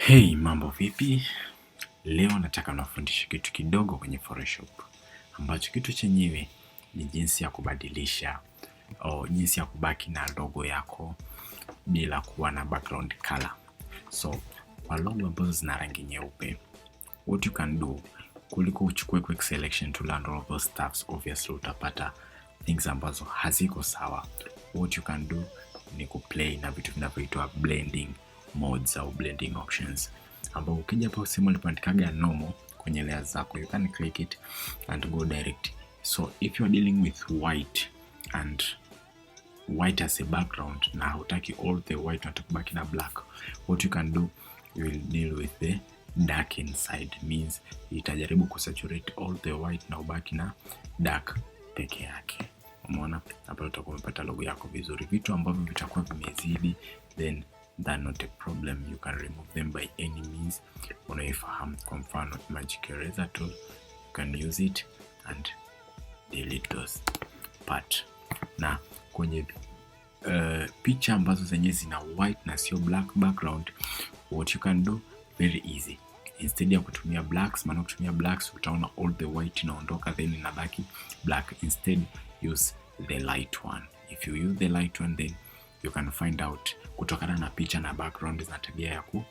Hey, mambo vipi? Leo nataka nafundisha kitu kidogo kwenye Photoshop, ambacho kitu chenyewe ni jinsi ya kubadilisha au jinsi ya kubaki na logo yako bila kuwa na background color. So, kwa logo ambazo zina rangi nyeupe, what you can do, kuliko uchukue quick selection to learn all those stuffs, obviously utapata things ambazo haziko sawa. What you can do ni kuplay na vitu vinavyoitwa blending modes au blending options, ambao ukija hapo sehemu ulipoandikaga normal kwenye layers zako, you can click it and go direct. So if you are dealing with white and white as a background na hutaki all the white na tukubaki na black, what you can do, you will deal with the dark inside, means itajaribu kusaturate all the white na ubaki na dark peke yake. Umeona hapo utakuwa umepata logo yako vizuri. Vitu ambavyo vitakuwa vimezidi, then that's not a problem, you can remove them by any means unayofahamu. Kwa mfano magic eraser tool, you can use it and delete those part. Na kwenye picha ambazo zenye zina white na sio black background, what you can do, very easy, instead ya kutumia blacks, maana kutumia blacks utaona all the white inaondoka then inabaki black. Instead use the light one. If you use the light one, then you can find out kutokana na picha na background zina tabia ya ku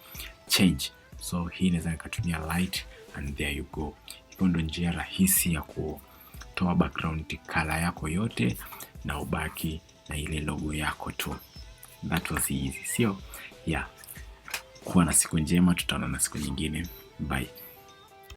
change. So hii inaweza nikatumia light and there you go. Hiyo ndio njia rahisi ya kutoa background color yako yote na ubaki na ile logo yako tu. That was easy, sio? Yeah. Kuwa na siku njema, tutaona na siku nyingine. Bye.